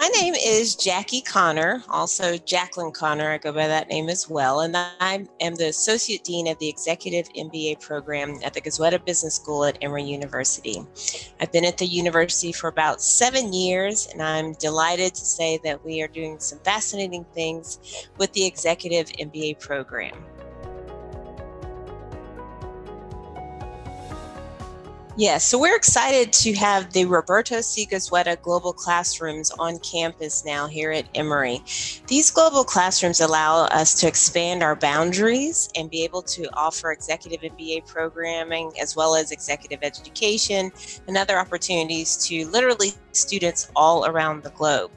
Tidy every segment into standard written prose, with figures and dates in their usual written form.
My name is Jaclyn Conner, also Jaclyn Conner. I go by that name as well. And I am the Associate Dean of the Executive MBA program at the Goizueta Business School at Emory University. I've been at the university for about 7 years, and I'm delighted to say that we are doing some fascinating things with the Executive MBA program. Yes, so we're excited to have the Roberto C Goizueta Global Classrooms on campus now here at Emory. These global classrooms allow us to expand our boundaries and be able to offer executive MBA programming as well as executive education and other opportunities to literally students all around the globe.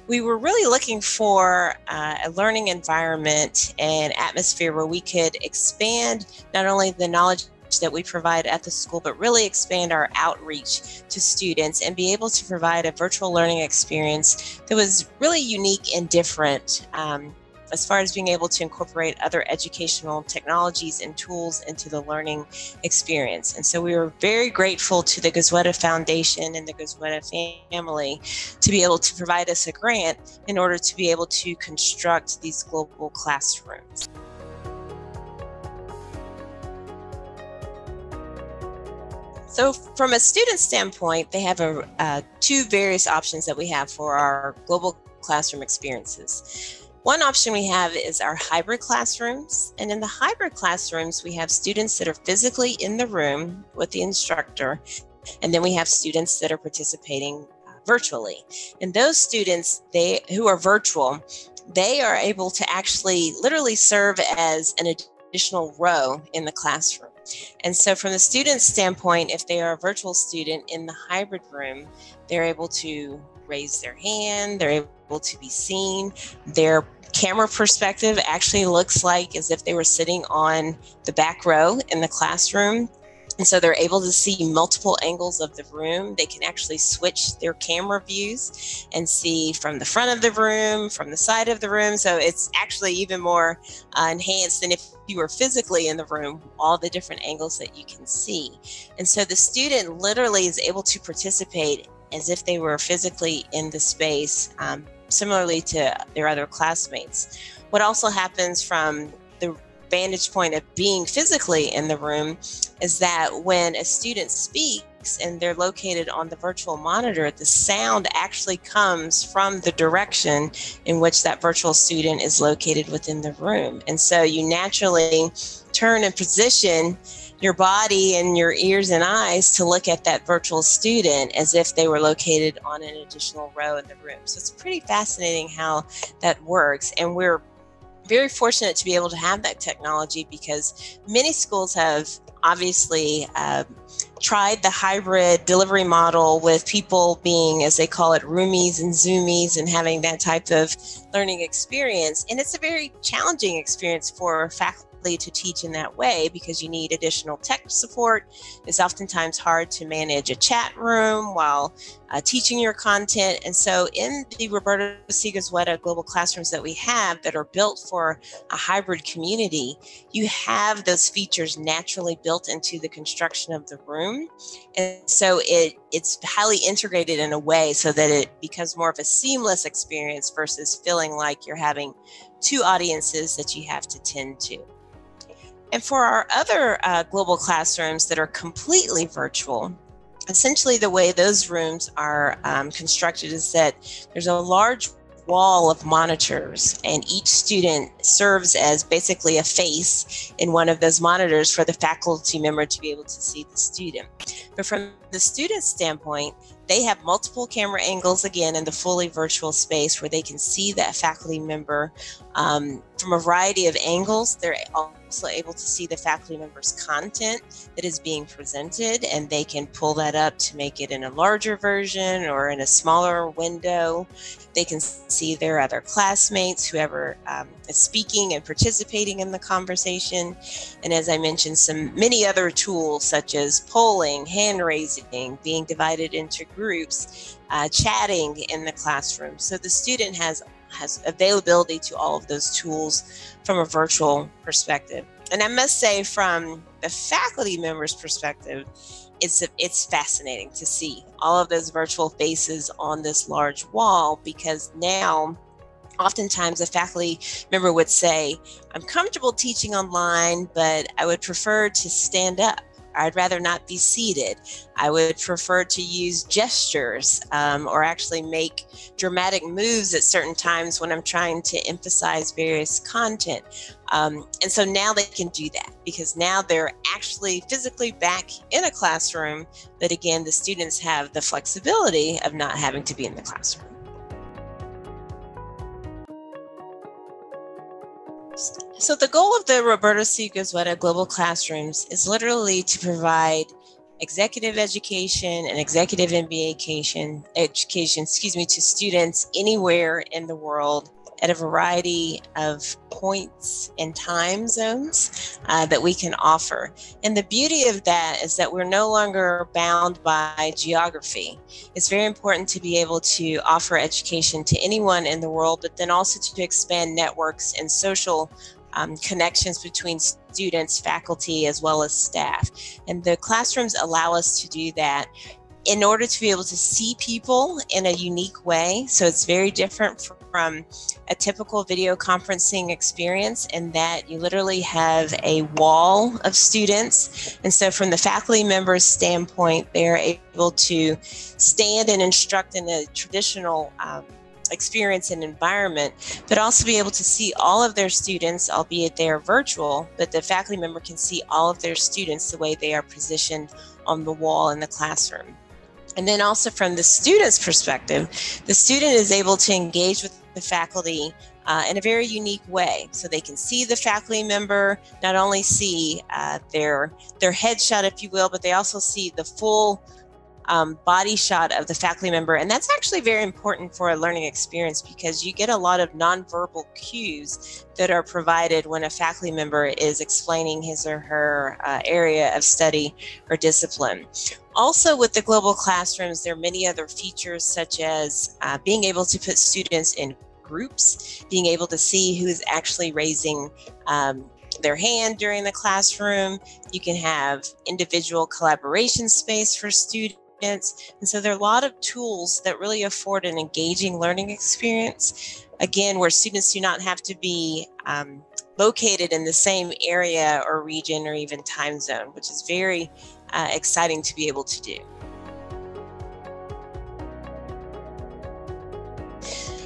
We were really looking for a learning environment and atmosphere where we could expand not only the knowledge that we provide at the school, but really expand our outreach to students and be able to provide a virtual learning experience that was really unique and different as far as being able to incorporate other educational technologies and tools into the learning experience. And so we were very grateful to the Goizueta Foundation and the Goizueta family to be able to provide us a grant in order to be able to construct these global classrooms. So from a student standpoint, they have two various options that we have for our global classroom experiences. One option we have is our hybrid classrooms. And in the hybrid classrooms, we have students that are physically in the room with the instructor. And then we have students that are participating virtually. And those students who are virtual, they are able to actually literally serve as an additional row in the classroom. And so from the student's standpoint, if they are a virtual student in the hybrid room, they're able to raise their hand, they're able to be seen. Their camera perspective actually looks like as if they were sitting on the back row in the classroom. And so they're able to see multiple angles of the room. They can actually switch their camera views and see from the front of the room, from the side of the room. So it's actually even more enhanced than if you were physically in the room, all the different angles that you can see. And so the student literally is able to participate as if they were physically in the space, similarly to their other classmates. What also happens from the vantage point of being physically in the room is that when a student speaks and they're located on the virtual monitor, the sound actually comes from the direction in which that virtual student is located within the room. And so you naturally turn and position your body and your ears and eyes to look at that virtual student as if they were located on an additional row in the room. So it's pretty fascinating how that works. And we're very fortunate to be able to have that technology because many schools have obviously tried the hybrid delivery model with people being, as they call it, roomies and zoomies and having that type of learning experience. And it's a very challenging experience for faculty to teach in that way because you need additional tech support. It's oftentimes hard to manage a chat room while teaching your content. And so in the Roberto C Goizueta Global Classrooms that we have that are built for a hybrid community, you have those features naturally built into the construction of the room. And so it's highly integrated in a way so that it becomes more of a seamless experience versus feeling like you're having two audiences that you have to tend to. And for our other global classrooms that are completely virtual, essentially the way those rooms are constructed is that there's a large wall of monitors and each student serves as basically a face in one of those monitors for the faculty member to be able to see the student. But from the student standpoint, they have multiple camera angles again in the fully virtual space where they can see that faculty member from a variety of angles. They're also able to see the faculty member's content that is being presented, and they can pull that up to make it in a larger version or in a smaller window. They can see their other classmates, whoever is speaking and participating in the conversation. And as I mentioned, many other tools such as polling, hand raising, being divided into groups, chatting in the classroom. So the student has availability to all of those tools from a virtual perspective. And I must say, from the faculty member's perspective, it's fascinating to see all of those virtual faces on this large wall, because now oftentimes a faculty member would say, I'm comfortable teaching online, but I would prefer to stand up. I'd rather not be seated. I would prefer to use gestures or actually make dramatic moves at certain times when I'm trying to emphasize various content. And so now they can do that, because now they're actually physically back in a classroom. But again, the students have the flexibility of not having to be in the classroom. So the goal of the Roberto C. Goizueta Global Classrooms is literally to provide executive education and executive MBA education, to students anywhere in the world at a variety of points and time zones that we can offer. And the beauty of that is that we're no longer bound by geography. It's very important to be able to offer education to anyone in the world, but then also to expand networks and social connections between students, faculty, as well as staff. And the classrooms allow us to do that in order to be able to see people in a unique way. So it's very different from a typical video conferencing experience, in that you literally have a wall of students. And so from the faculty members' standpoint, they're able to stand and instruct in a traditional experience and environment, but also be able to see all of their students, albeit they are virtual, but the faculty member can see all of their students the way they are positioned on the wall in the classroom. And then also from the student's perspective, the student is able to engage with the faculty in a very unique way. So they can see the faculty member, not only see their headshot, if you will, but they also see the full body shot of the faculty member. And that's actually very important for a learning experience, because you get a lot of nonverbal cues that are provided when a faculty member is explaining his or her area of study or discipline. Also, with the global classrooms, there are many other features, such as being able to put students in groups, being able to see who's actually raising their hand during the classroom. You can have individual collaboration space for students. And so there are a lot of tools that really afford an engaging learning experience, again, where students do not have to be located in the same area or region or even time zone, which is very exciting to be able to do.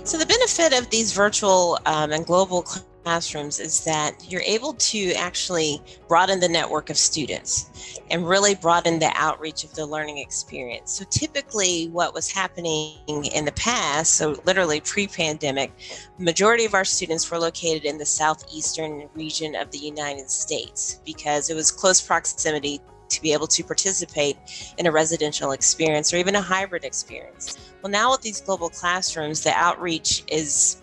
So the benefit of these virtual and global classrooms is that you're able to actually broaden the network of students and really broaden the outreach of the learning experience. So typically what was happening in the past, so literally pre-pandemic, the majority of our students were located in the southeastern region of the United States, because it was close proximity to be able to participate in a residential experience or even a hybrid experience. Well, now with these global classrooms, the outreach is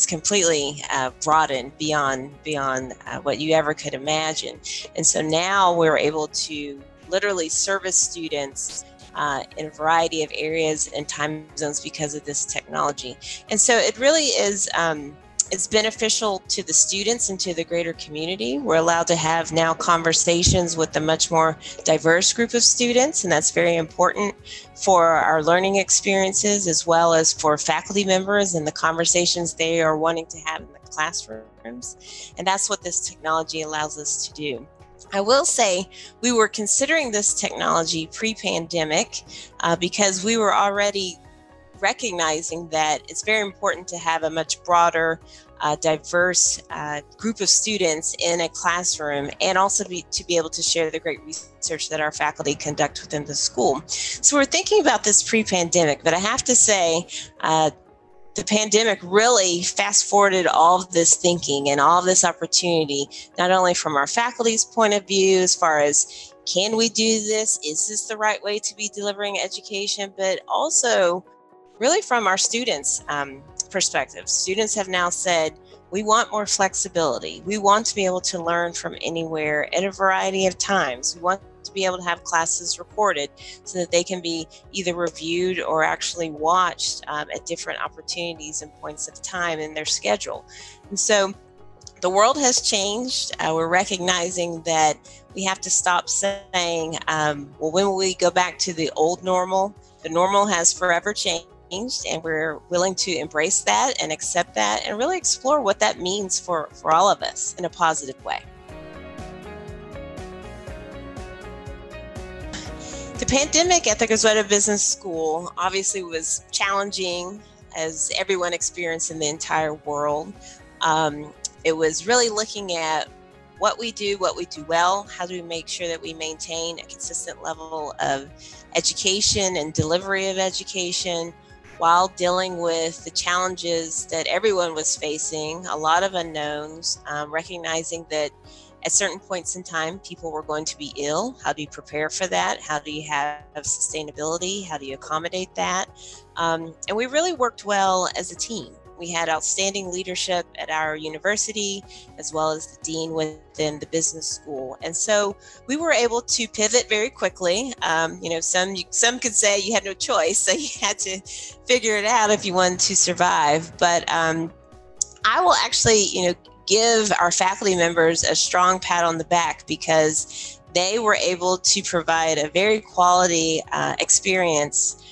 completely broadened beyond what you ever could imagine. And so now we're able to literally service students in a variety of areas and time zones because of this technology. And so it really is it's beneficial to the students and to the greater community. We're allowed to have now conversations with a much more diverse group of students, and that's very important for our learning experiences, as well as for faculty members and the conversations they are wanting to have in the classrooms. And that's what this technology allows us to do. I will say we were considering this technology pre-pandemic because we were already recognizing that it's very important to have a much broader, diverse group of students in a classroom, and also to be able to share the great research that our faculty conduct within the school. So we're thinking about this pre-pandemic, but I have to say, the pandemic really fast-forwarded all of this thinking and all of this opportunity, not only from our faculty's point of view, as far as can we do this? Is this the right way to be delivering education? But also really from our students' perspective. Students have now said, we want more flexibility. We want to be able to learn from anywhere at a variety of times. We want to be able to have classes recorded so that they can be either reviewed or actually watched at different opportunities and points of time in their schedule. And so the world has changed. We're recognizing that we have to stop saying, well, when will we go back to the old normal? The normal has forever changed, and we're willing to embrace that and accept that and really explore what that means for all of us in a positive way. The pandemic at the Goizueta Business School obviously was challenging, as everyone experienced in the entire world. It was really looking at what we do well, how do we make sure that we maintain a consistent level of education and delivery of education while dealing with the challenges that everyone was facing, a lot of unknowns, recognizing that at certain points in time, people were going to be ill. How do you prepare for that? How do you have sustainability? How do you accommodate that? And we really worked well as a team. We had outstanding leadership at our university, as well as the dean within the business school. And so we were able to pivot very quickly. Some could say you had no choice, so you had to figure it out if you wanted to survive. But I will actually, give our faculty members a strong pat on the back, because they were able to provide a very quality experience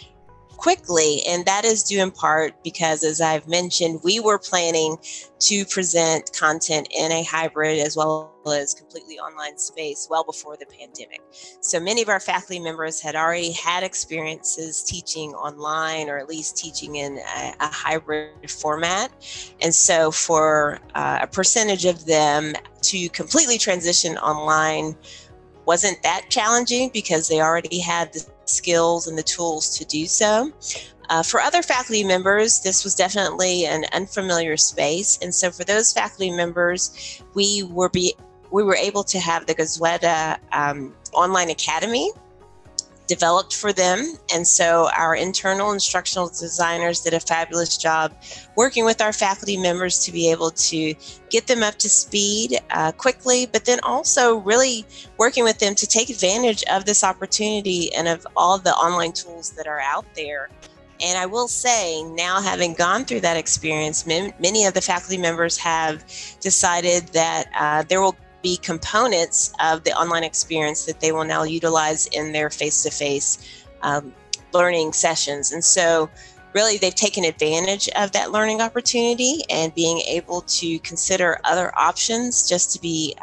quickly, and that is due in part because, as I've mentioned, we were planning to present content in a hybrid as well as completely online space well before the pandemic. So many of our faculty members had already had experiences teaching online, or at least teaching in a hybrid format. And so for a percentage of them to completely transition online wasn't that challenging, because they already had the skills and the tools to do so. For other faculty members, this was definitely an unfamiliar space. And so for those faculty members, we were able to have the Goizueta Online Academy developed for them. And so our internal instructional designers did a fabulous job working with our faculty members to be able to get them up to speed quickly, but then also really working with them to take advantage of this opportunity and of all the online tools that are out there. And I will say, now having gone through that experience, many of the faculty members have decided that there will be components of the online experience that they will now utilize in their face-to-face learning sessions. And so really they've taken advantage of that learning opportunity and being able to consider other options just to be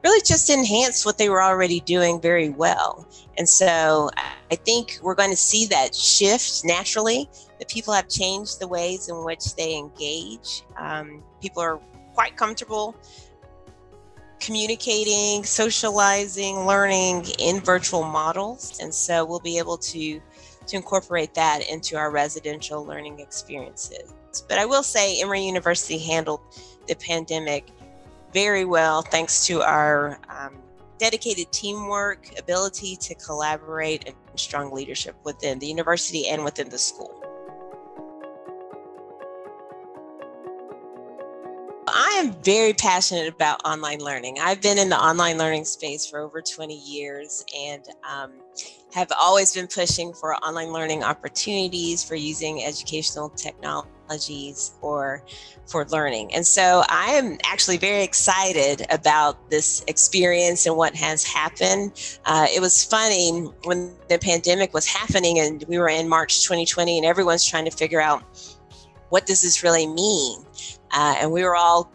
really just enhance what they were already doing very well. And so I think we're going to see that shift naturally, that people have changed the ways in which they engage. People are quite comfortable communicating, socializing, learning in virtual models. And so we'll be able to incorporate that into our residential learning experiences. But I will say Emory University handled the pandemic very well, thanks to our dedicated teamwork, ability to collaborate, and strong leadership within the university and within the school. I am very passionate about online learning. I've been in the online learning space for over 20 years and have always been pushing for online learning opportunities, for using educational technologies for learning. And so I am actually very excited about this experience and what has happened. It was funny when the pandemic was happening and we were in March 2020 and everyone's trying to figure out, what does this really mean? And we were all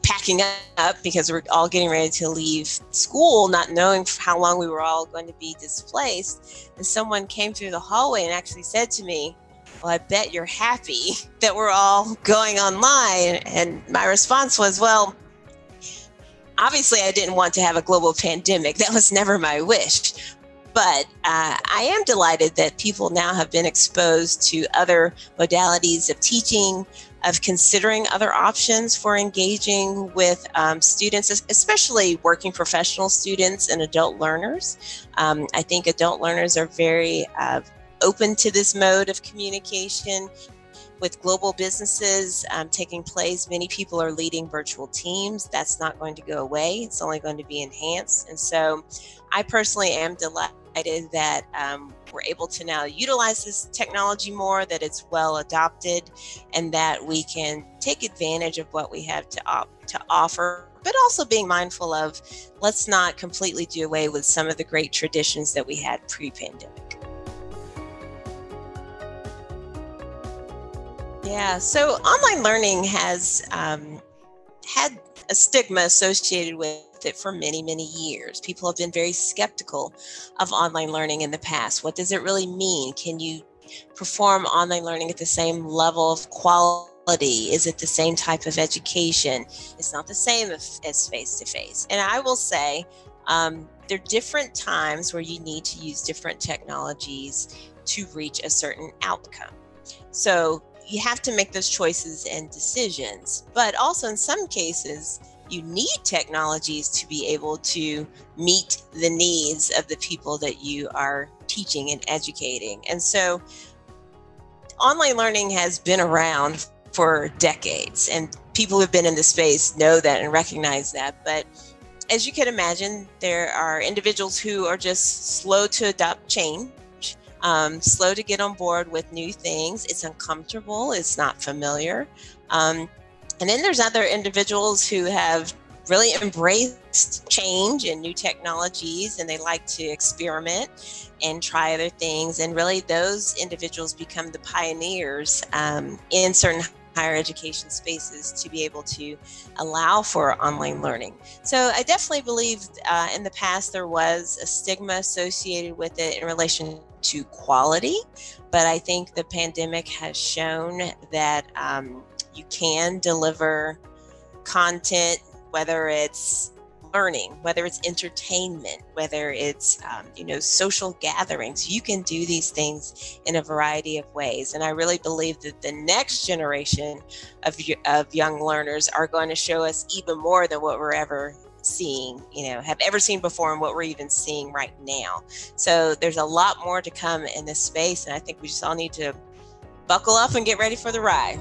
packing up because we're all getting ready to leave school, not knowing how long we were all going to be displaced. And someone came through the hallway and actually said to me, well, I bet you're happy that we're all going online. And my response was, well, obviously I didn't want to have a global pandemic. That was never my wish. But I am delighted that people now have been exposed to other modalities of teaching, of considering other options for engaging with students, especially working professional students and adult learners. I think adult learners are very open to this mode of communication. With global businesses taking place, many people are leading virtual teams. That's not going to go away. It's only going to be enhanced. And so I personally am delighted that we're able to now utilize this technology more, that it's well adopted, and that we can take advantage of what we have to offer, but also being mindful of, let's not completely do away with some of the great traditions that we had pre-pandemic. Yeah, so online learning has had a stigma associated with it for many, many years. People have been very skeptical of online learning in the past. What does it really mean? Can you perform online learning at the same level of quality? Is it the same type of education? It's not the same as face-to-face. And I will say there are different times where you need to use different technologies to reach a certain outcome. So you have to make those choices and decisions, but also in some cases, you need technologies to be able to meet the needs of the people that you are teaching and educating. And so online learning has been around for decades, and people who have been in the space know that and recognize that. But as you can imagine, there are individuals who are just slow to adopt change. Slow to get on board with new things. It's uncomfortable. It's not familiar. And then there's other individuals who have really embraced change and new technologies, and they like to experiment and try other things. And really those individuals become the pioneers in certain higher education spaces to be able to allow for online learning. So I definitely believe in the past there was a stigma associated with it in relation to quality, but I think the pandemic has shown that you can deliver content, whether it's learning, whether it's entertainment, whether it's social gatherings. You can do these things in a variety of ways, and I really believe that the next generation of young learners are going to show us even more than what we're ever seeing, have ever seen before, and what we're even seeing right now. So there's a lot more to come in this space, and I think we just all need to buckle up and get ready for the ride.